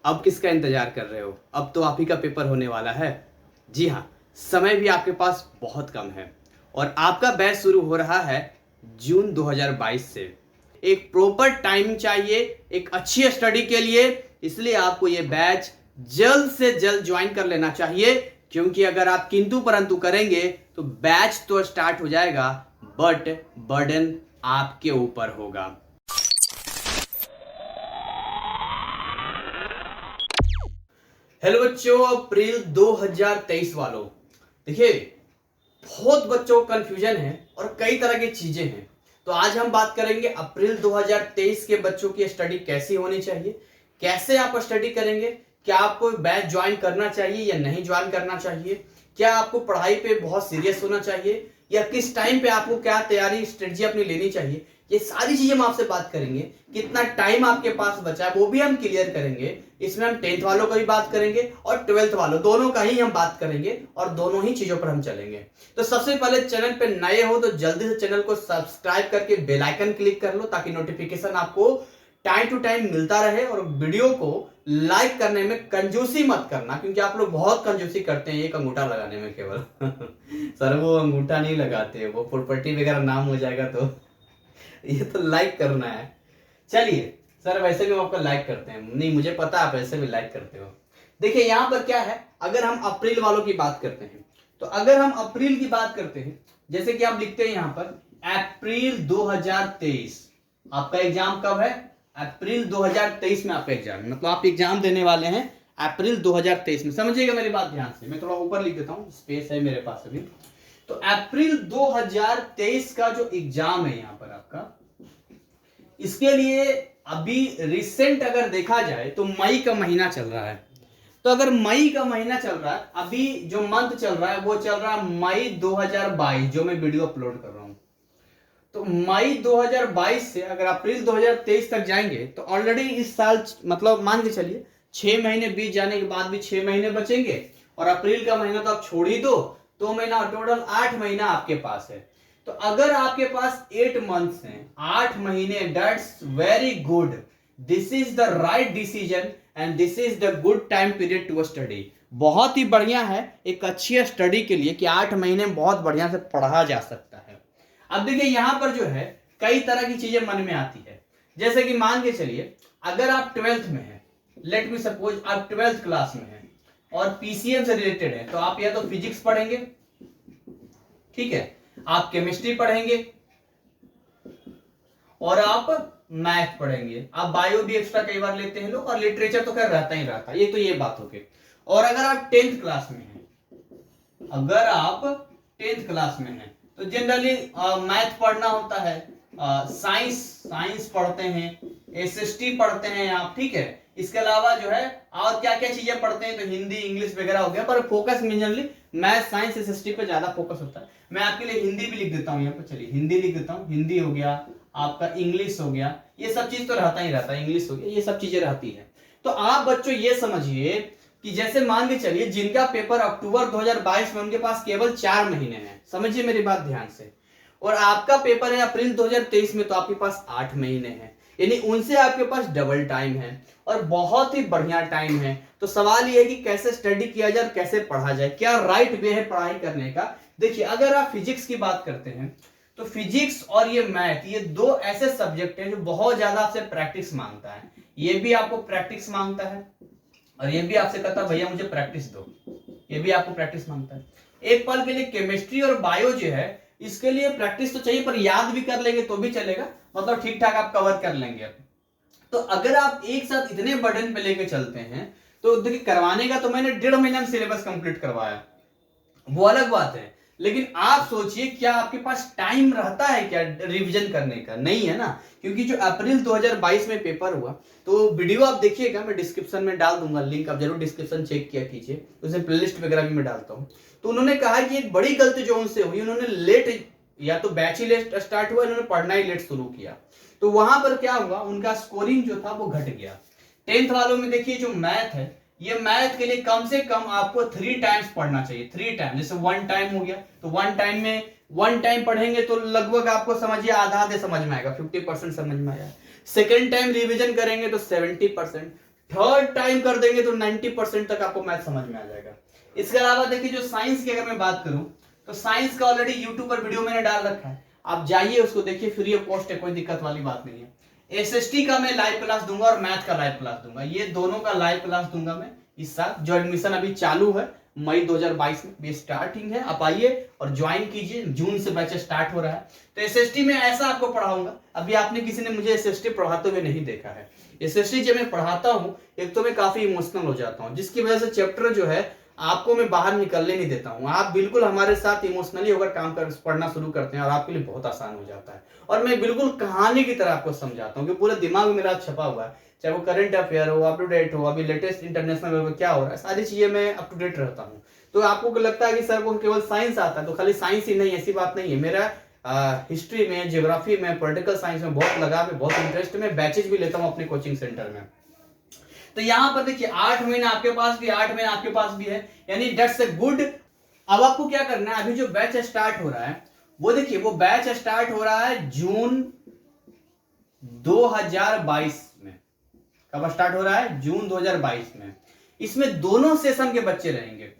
अब किसका इंतजार कर रहे हो? अब तो आप ही का पेपर होने वाला है। जी हाँ, समय भी आपके पास बहुत कम है और आपका बैच शुरू हो रहा है जून 2022 से। एक प्रॉपर टाइम चाहिए एक अच्छी स्टडी के लिए, इसलिए आपको ये बैच जल्द से जल्द ज्वाइन कर लेना चाहिए, क्योंकि अगर आप किंतु परंतु करेंगे तो बैच तो स्टार्ट हो जाएगा बट बर्डन आपके ऊपर होगा। हेलो बच्चों, अप्रैल 2023 वालों, देखिए बहुत बच्चों को कंफ्यूजन है और कई तरह की चीजें हैं। तो आज हम बात करेंगे अप्रैल 2023 के बच्चों की स्टडी कैसी होनी चाहिए, कैसे आप स्टडी करेंगे, क्या आपको बैच ज्वाइन करना चाहिए या नहीं ज्वाइन करना चाहिए, क्या आपको पढ़ाई पे बहुत सीरियस होना चाहिए या किस टाइम पे आपको क्या तैयारी स्ट्रेटजी अपनी लेनी चाहिए। ये सारी चीजें हम आपसे बात करेंगे। कितना टाइम आपके पास बचा है वो भी हम क्लियर करेंगे। इसमें हम 10th वालों का भी बात करेंगे और 12th वालों, दोनों का ही हम बात करेंगे और दोनों ही चीजों पर हम चलेंगे। तो सबसे पहले चैनल पे नए हो तो जल्दी से चैनल को सब्सक्राइब करके बेल आइकन क्लिक कर लो, ताकि नोटिफिकेशन आपको टाइम टू टाइम मिलता रहे। और वीडियो को लाइक करने में कंजूसी मत करना, क्योंकि आप लोग बहुत कंजूसी करते हैं एक अंगूठा लगाने में केवल सर वो अंगूठा नहीं लगाते, वो प्रॉपर्टी वगैरह नाम हो जाएगा तो ये तो लाइक करना है। चलिए सर, वैसे भी हम आपको लाइक करते हैं, नहीं मुझे पता आप ऐसे भी लाइक करते हो। देखिए यहां पर क्या है, अगर हम अप्रैल वालों की बात करते हैं तो अगर हम अप्रैल की बात करते हैं, जैसे कि आप लिखते हैं यहां पर अप्रैल 2023, आपका एग्जाम कब है? अप्रैल 2023 में आपका एग्जाम है, मतलब आप एग्जाम देने वाले हैं अप्रैल 2023 में। समझिएगा मेरी बात ध्यान से, मैं थोड़ा ऊपर लिख देता हूं, स्पेस है मेरे पास अभी। तो अप्रैल 2023 का जो एग्जाम है यहां पर आपका, इसके लिए अभी रिसेंट अगर देखा जाए तो मई का महीना चल रहा है। तो अगर मई का महीना चल रहा है, अभी जो मंथ चल रहा है वो चल रहा है मई 2022, जो मैं वीडियो अपलोड कर रहा हूं। तो मई 2022 से अगर अप्रैल 2023 तक जाएंगे तो ऑलरेडी इस साल, मतलब मान के चलिए 6 महीने बीत जाने के बाद भी 6 महीने बचेंगे, और अप्रैल का महीना तो आप छोड़ ही दो, 2 महीना, टोटल 8 महीना आपके पास है। तो अगर आपके पास 8 मंथ्स हैं, 8 महीने, that's very good, this is the right decision and this is the good time period to study. बहुत ही बढ़िया है एक अच्छी स्टडी के लिए कि 8 महीने में बहुत बढ़िया से पढ़ा जा सकता है। अब देखिए यहां पर जो है कई तरह की चीजें मन में आती है, जैसे कि मान के चलिए अगर आप 12th में हैं, लेट मी सपोज आप 12th क्लास में हैं और पीसीएम से रिलेटेड है, तो आप या तो फिजिक्स पढ़ेंगे, ठीक है, आप केमिस्ट्री पढ़ेंगे और आप मैथ पढ़ेंगे, आप बायो भी एक्स्ट्रा कई बार लेते हैं लोग, और लिटरेचर तो खैर रहता ही रहता, ये तो ये बात हो गई। और अगर आप 10th क्लास में हैं, अगर आप 10th क्लास में हैं तो जनरली मैथ पढ़ना होता है, साइंस पढ़ते हैं, एसएसटी पढ़ते हैं आप, ठीक है। इसके अलावा जो है और क्या क्या चीजें पढ़ते हैं, तो हिंदी इंग्लिश वगैरह हो गया, पर focus generally math science SST पे ज्यादा फोकस होता है। मैं आपके लिए हिंदी भी लिख देता हूँ यहाँ पर, चलिए हिंदी लिख देता हूँ, हिंदी हो गया आपका, इंग्लिश हो गया, ये सब चीज तो रहता ही रहता है, इंग्लिश हो गया, ये सब चीजें रहती है। तो आप बच्चों ये समझिए कि जैसे मान के चलिए जिनका पेपर अक्टूबर 2022 में, उनके पास केवल 4 महीने हैं, समझिए मेरी बात ध्यान से, और आपका पेपर है अप्रैल 2023 में, तो आपके पास 8 महीने हैं, यानी उनसे आपके पास डबल टाइम है और बहुत ही बढ़िया टाइम है। तो सवाल यह है कि कैसे स्टडी किया जाए, कैसे पढ़ा जाए, क्या राइट वे है पढ़ाई करने का। देखिए अगर आप फिजिक्स की बात करते हैं तो फिजिक्स और ये मैथ, ये दो ऐसे सब्जेक्ट हैं जो बहुत ज्यादा आपसे प्रैक्टिस मांगता है। ये भी आपको प्रैक्टिस मांगता है और ये भी आपसे कहता है भैया मुझे प्रैक्टिस दो, ये भी आपको प्रैक्टिस मांगता है। एक पल के लिए केमिस्ट्री और बायो जो है, इसके लिए प्रैक्टिस तो चाहिए, पर याद भी कर लेंगे तो भी चलेगा, मतलब ठीक ठाक आप कवर कर लेंगे। तो अगर आप एक साथ इतने बर्डन पे लेके चलते हैं तो देखिए, करवाने का तो मैंने 1.5 महीना में सिलेबस कंप्लीट करवाया, वो अलग बात है, लेकिन आप सोचिए क्या आपके पास टाइम रहता है क्या रिवीजन करने का? नहीं है ना, क्योंकि जो अप्रैल 2022 में पेपर हुआ, तो वीडियो आप देखिएगा, मैं डिस्क्रिप्शन में डाल दूंगा लिंक, आप जरूर डिस्क्रिप्शन चेक किया कीजिए, उसमें प्लेलिस्ट वगैरह भी मैं डालता हूं। तो उन्होंने कहा कि एक बड़ी गलती जो उनसे हुई, उन्होंने लेट, या तो बैच ही लेट स्टार्ट हुआ, इन्होंने पढ़ना ही लेट शुरू किया, तो वहां पर क्या हुआ, उनका स्कोरिंग जो था वो घट गया। 10th वालों में देखिए जो मैथ है, ये मैथ के लिए कम से कम आपको 3 टाइम्स पढ़ना चाहिए, 3 टाइम, जैसे 1 टाइम हो गया तो 1 टाइम में 1 टाइम पढ़ेंगे तो लगभग आपको समझिए आधा आधे समझ में आएगा, 50% समझ में आएगा। सेकेंड टाइम रिवीजन करेंगे तो 70%, थर्ड टाइम कर देंगे तो 90% तक आपको मैथ समझ में आ जाएगा। इसके अलावा देखिए जो साइंस की अगर मैं बात करूं तो साइंस का ऑलरेडी यूट्यूब पर वीडियो मैंने डाल रखा है, आप जाइए उसको देखिए, फ्री ऑफ कॉस्ट है, कोई दिक्कत वाली बात नहीं है। एसएसटी का मैं लाइव क्लास दूंगा और मैथ का लाइव क्लास दूंगा, ये दोनों का लाइव क्लास दूंगा मैं इस साल। जो एडमिशन अभी चालू है मई 2022 में भी स्टार्टिंग है, आप आइए और ज्वाइन कीजिए, जून से बैच स्टार्ट हो रहा है। तो एसएसटी में ऐसा आपको पढ़ाऊंगा, अभी आपने किसी ने मुझे एसएसटी पढ़ाते हुए नहीं देखा है। एसएसटी जब मैं पढ़ाता हूँ एक तो मैं काफी इमोशनल हो जाता हूँ, जिसकी वजह से चैप्टर जो है आपको मैं बाहर निकलने नहीं देता हूं, आप बिल्कुल हमारे साथ इमोशनली होकर काम कर पढ़ना शुरू करते हैं और आपके लिए बहुत आसान हो जाता है। और मैं बिल्कुल कहानी की तरह आपको समझाता हूं कि पूरे दिमाग में मेरा छपा हुआ है, चाहे वो करंट अफेयर हो, अप टू डेट हो, अभी लेटेस्ट इंटरनेशनल लेवल क्या हो रहा है, सारी चीजें मैं अप टू डेट रहता हूँ। तो आपको लगता है कि सर को केवल साइंस आता है, तो खाली साइंस ही नहीं, ऐसी बात नहीं है। मेरा हिस्ट्री में, ज्योग्राफी में, पॉलिटिकल साइंस में बहुत लगाव है, बहुत इंटरेस्ट में, बैचेज भी लेता हूँ अपने कोचिंग सेंटर में। तो यहां पर देखिए 8 महीने आपके पास भी, 8 महीने आपके पास भी है, यानी दैट्स अ गुड। अब आपको क्या करना है, अभी जो बैच स्टार्ट हो रहा है वो देखिए, वो बैच स्टार्ट हो रहा है जून 2022 में। कब स्टार्ट हो रहा है? जून 2022 में। इसमें दोनों सेशन के बच्चे रहेंगे,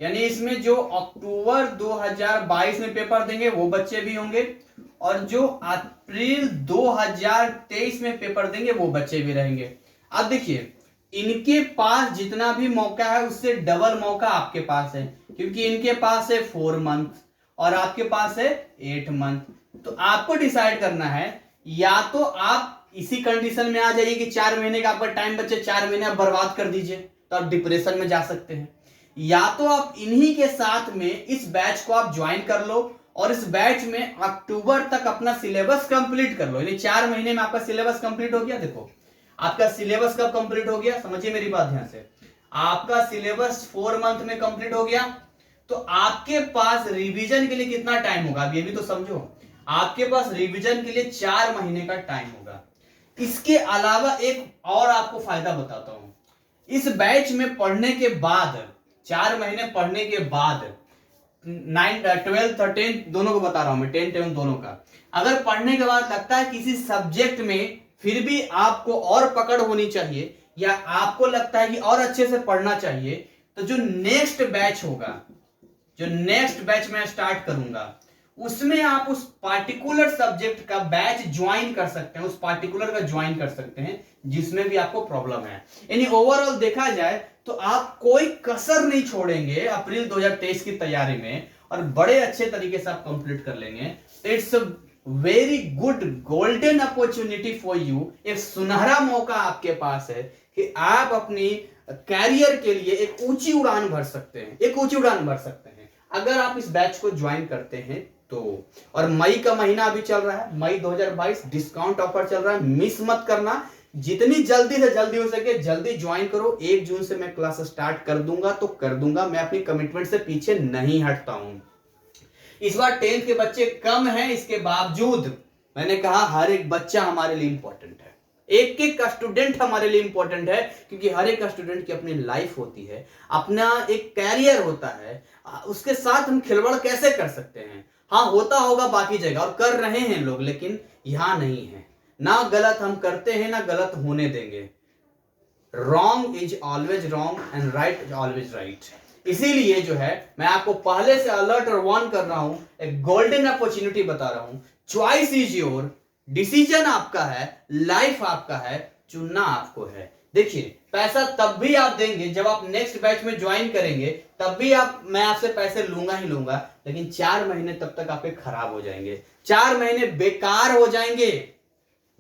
यानी इसमें जो अक्टूबर 2022 में पेपर देंगे वो बच्चे भी होंगे, और जो अप्रैल 2023 में पेपर देंगे वो बच्चे भी रहेंगे। अब देखिए इनके पास जितना भी मौका है उससे डबल मौका आपके पास है, क्योंकि इनके पास है 4 मंथ और आपके पास है 8 मंथ। तो आपको डिसाइड करना है, या तो आप इसी कंडीशन में आ जाइए कि 4 महीने का आपका टाइम बचे, 4 महीने आप बर्बाद कर दीजिए तो आप डिप्रेशन में जा सकते हैं, या तो आप इन्हीं के साथ में इस बैच को आप ज्वाइन कर लो और इस बैच में अक्टूबर तक अपना सिलेबस कंप्लीट कर लो, यानी 4 महीने में आपका सिलेबस कंप्लीट हो गया। देखो आपका सिलेबस कब कंप्लीट हो गया, समझिए मेरी बात ध्यान से, आपका सिलेबस 4 मंथ में कंप्लीट हो गया, तो आपके पास रिवीजन के लिए कितना टाइम होगा, अब ये भी तो समझो, आपके पास रिवीजन के लिए 4 महीने का टाइम होगा। इसके अलावा एक और आपको फायदा बताता हूं, इस बैच में पढ़ने के बाद, 4 महीने पढ़ने के बाद, 9, 12, 13 दोनों को बता रहा हूं मैं, 10, 11 दोनों का, अगर पढ़ने के बाद लगता है किसी सब्जेक्ट में फिर भी आपको और पकड़ होनी चाहिए, या आपको लगता है कि और अच्छे से पढ़ना चाहिए, तो जो नेक्स्ट बैच होगा, जो नेक्स्ट बैच मैं स्टार्ट करूंगा, उसमें आप उस पार्टिकुलर सब्जेक्ट का बैच ज्वाइन कर सकते हैं, उस पार्टिकुलर का ज्वाइन कर सकते हैं जिसमें भी आपको प्रॉब्लम है। यानी ओवरऑल देखा जाए तो आप कोई कसर नहीं छोड़ेंगे अप्रैल 2023 की तैयारी में, और बड़े अच्छे तरीके से आप कंप्लीट कर लेंगे। It's very good golden opportunity for you, एक सुनहरा मौका आपके पास है कि आप अपनी कैरियर के लिए एक ऊंची उड़ान भर सकते हैं, एक ऊंची उड़ान भर सकते हैं अगर आप इस बैच को ज्वाइन करते हैं तो। और मई का महीना अभी चल रहा है, मई 2022, डिस्काउंट ऑफर चल रहा है, मिस मत करना, जितनी जल्दी से जल्दी हो सके जल्दी ज्वाइन करो। 1 जून से मैं क्लास स्टार्ट कर दूंगा तो कर दूंगा, मैं अपनी कमिटमेंट से पीछे नहीं हटता हूं। इस बार 10th के बच्चे कम हैं, इसके बावजूद मैंने कहा हर एक बच्चा हमारे लिए इंपॉर्टेंट है, एक एक का स्टूडेंट हमारे लिए इंपॉर्टेंट है, क्योंकि हर एक स्टूडेंट की अपनी लाइफ होती है, अपना एक कैरियर होता है, उसके साथ हम खिलवाड़ कैसे कर सकते हैं। हाँ होता होगा बाकी जगह और कर रहे हैं लोग, लेकिन यहां नहीं है। ना गलत हम करते हैं ना गलत होने देंगे। Wrong is always wrong and right is always right. इसीलिए जो है मैं आपको पहले से अलर्ट और वार्न कर रहा हूं, एक गोल्डन अपॉर्चुनिटी बता रहा हूं। चॉइस इज योर, डिसीजन आपका है, लाइफ आपका है, चुनना आपको है। देखिए पैसा तब भी आप देंगे जब आप नेक्स्ट बैच में ज्वाइन करेंगे, तब भी मैं आपसे पैसे लूंगा ही लूंगा, लेकिन 4 महीने तब तक आपके खराब हो जाएंगे, 4 महीने बेकार हो जाएंगे।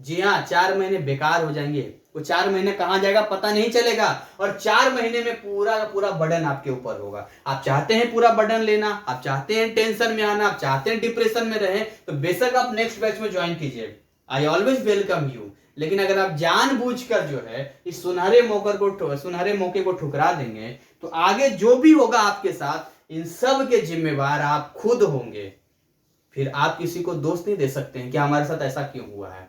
जी हाँ, 4 महीने बेकार हो जाएंगे। वो 4 महीने कहां जाएगा पता नहीं चलेगा, और 4 महीने में पूरा का पूरा बर्डन आपके ऊपर होगा। आप चाहते हैं पूरा बर्डन लेना, आप चाहते हैं टेंशन में आना, आप चाहते हैं डिप्रेशन में रहें, तो बेशक आप नेक्स्ट बैच में ज्वाइन कीजिए, आई ऑलवेज वेलकम यू। लेकिन अगर आप जानबूझकर जो है इस सुनहरे मौके को ठुकरा देंगे, तो आगे जो भी होगा आपके साथ, इन सब के जिम्मेवार आप खुद होंगे। फिर आप किसी को दोष नहीं दे सकते हैं कि हमारे साथ ऐसा क्यों हुआ है।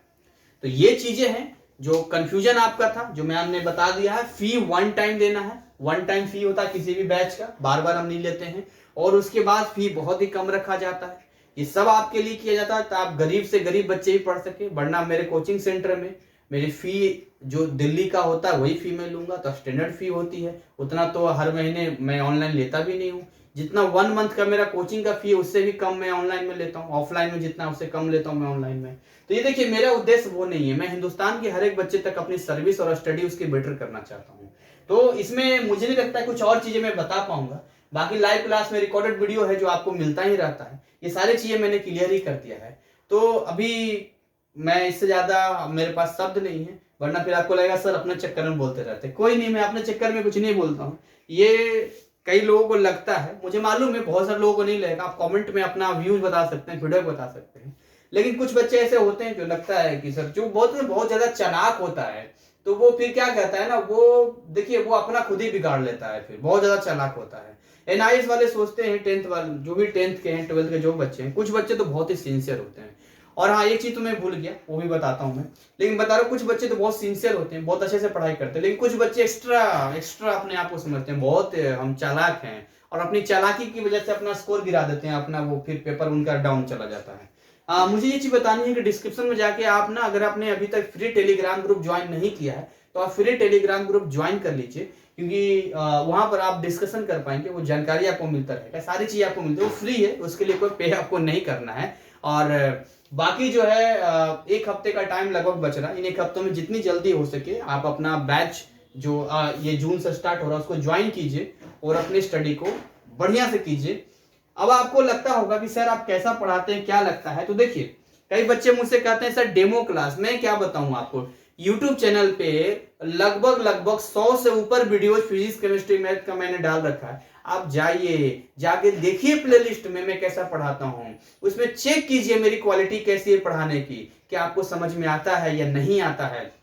तो ये चीजें हैं जो कंफ्यूजन आपका था, जो मैम ने बता दिया है। फी 1 टाइम देना है, 1 टाइम फी होता है किसी भी बैच का, बार बार हम नहीं लेते हैं, और उसके बाद फी बहुत ही कम रखा जाता है। ये सब आपके लिए किया जाता है तो आप गरीब से गरीब बच्चे ही पढ़ सके, वरना मेरे कोचिंग सेंटर में मेरी फ़ी जो दिल्ली का होता है वही फ़ी मैं लूँगा, तो स्टैंडर्ड फ़ी होती है। उतना तो हर महीने मैं ऑनलाइन लेता भी नहीं हूँ। जितना 1 मंथ का मेरा कोचिंग का फ़ी है उससे भी कम मैं ऑनलाइन में लेता हूँ। ऑफलाइन में जितना उससे कम लेता हूँ मैं ऑनलाइन में। तो ये देखिए, मेरा उद्देश्य वो नहीं है। मैं हिंदुस्तान के हर एक बच्चे तक अपनी सर्विस और स्टडी उसकी बेटर करना चाहता हूँ। तो इसमें मुझे नहीं लगता है कुछ और चीज़ें मैं बता पाऊँगा। बाकी लाइव क्लास में रिकॉर्डेड वीडियो है जो आपको मिलता ही रहता है। ये सारी चीज़ें मैंने क्लियर ही कर दिया है। तो अभी मैं इससे ज़्यादा मेरे पास शब्द नहीं है, वरना फिर आपको लगेगा सर अपने चक्कर में बोलते रहते हैं। कोई नहीं, मैं अपने चक्कर में कुछ नहीं बोलता हूँ। ये कई लोगों को लगता है, मुझे मालूम है बहुत सारे लोगों को नहीं लगेगा। आप कमेंट में अपना व्यूज बता सकते हैं, फीडबैक बता सकते हैं। लेकिन कुछ बच्चे ऐसे होते हैं जो लगता है कि सर, जो बहुत ज्यादा चालाक होता है, तो वो फिर क्या कहता है ना, वो देखिए वो अपना खुद ही बिगाड़ लेता है, फिर बहुत ज्यादा चालाक होता है। एनआईएस वाले सोचते हैं, 10th वाले जो भी 10th के हैं, 12th के जो बच्चे हैं, कुछ बच्चे तो बहुत ही सिंसियर होते हैं। और हाँ, एक चीज तो मैं भूल गया, वो भी बताता हूँ मैं। लेकिन बता रहा हूँ, कुछ बच्चे तो बहुत सिंसियर होते हैं, बहुत अच्छे से पढ़ाई करते हैं, लेकिन कुछ बच्चे एक्स्ट्रा एक्स्ट्रा अपने आप को समझते हैं, बहुत हम चालाक हैं, और अपनी चालाकी की वजह से अपना स्कोर गिरा देते हैं अपना, वो फिर पेपर उनका डाउन चला जाता है। मुझे ये चीज बतानी है कि डिस्क्रिप्शन में जाके आप ना, अगर आपने अभी तक फ्री टेलीग्राम ग्रुप ज्वाइन नहीं किया है तो आप फ्री टेलीग्राम ग्रुप ज्वाइन कर लीजिए, क्योंकि वहां पर आप डिस्कशन कर पाएंगे, वो जानकारी आपको मिलता रहेगा, सारी चीज आपको मिलती है, वो फ्री है, उसके लिए कोई पे आपको नहीं करना है। और बाकी जो है, 1 हफ्ते का टाइम लगभग बच रहा है। इन 1 हफ्तों में जितनी जल्दी हो सके आप अपना बैच जो ये जून से स्टार्ट हो रहा है उसको ज्वाइन कीजिए और अपनी स्टडी को बढ़िया से कीजिए। अब आपको लगता होगा कि सर आप कैसा पढ़ाते हैं, क्या लगता है, तो देखिए, कई बच्चे मुझसे कहते हैं सर डेमो क्लास। मैं क्या बताऊं आपको, यूट्यूब चैनल पे लगभग 100 से ऊपर वीडियोज फिजिक्स केमिस्ट्री मैथ का मैंने डाल रखा है। आप जाइए, जाके देखिए प्लेलिस्ट में मैं कैसा पढ़ाता हूं, उसमें चेक कीजिए मेरी क्वालिटी कैसी है पढ़ाने की, क्या आपको समझ में आता है या नहीं आता है।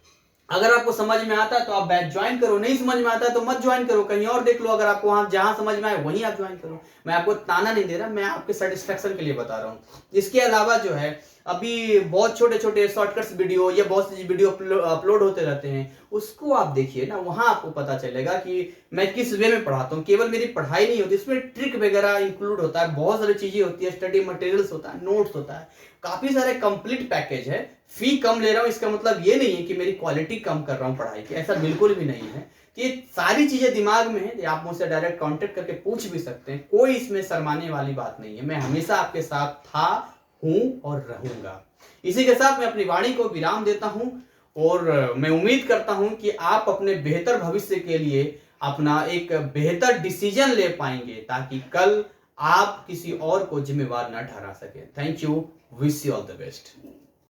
अगर आपको समझ में आता है तो आप बैच ज्वाइन करो, नहीं समझ में आता है तो मत ज्वाइन करो, कहीं और देख लो। अगर आपको वहां जहां समझ में आए वहीं आप ज्वाइन करो। मैं आपको ताना नहीं दे रहा, मैं आपके सेटिस्फेक्शन के लिए बता रहा हूँ। इसके अलावा जो है, अभी बहुत छोटे छोटे शॉर्टकट्स वीडियो या बहुत सी वीडियो अपलोड होते रहते हैं, उसको आप देखिए ना, वहां आपको पता चलेगा कि मैं किस वे में पढ़ाता हूँ। केवल मेरी पढ़ाई नहीं होती, इसमें ट्रिक वगैरह इंक्लूड होता है, बहुत सारी चीजें होती है, स्टडी मटेरियल्स होता है, नोट्स होता है, काफी सारे कंप्लीट पैकेज है। फी कम ले रहा हूं इसका मतलब ये नहीं है कि मेरी क्वालिटी कम कर रहा हूं पढ़ाई की, ऐसा बिल्कुल भी नहीं है। ये सारी चीजें दिमाग में है, आप मुझसे डायरेक्ट कांटेक्ट करके पूछ भी सकते हैं, कोई इसमें शर्माने वाली बात नहीं है। मैं हमेशा आपके साथ था, हूं और रहूंगा। इसी के साथ मैं अपनी वाणी को विराम देता हूं, और मैं उम्मीद करता हूं कि आप अपने बेहतर भविष्य के लिए अपना एक बेहतर डिसीजन ले पाएंगे, ताकि कल आप किसी और को जिम्मेवार न ठहरा सके। Thank you, wish you all the best.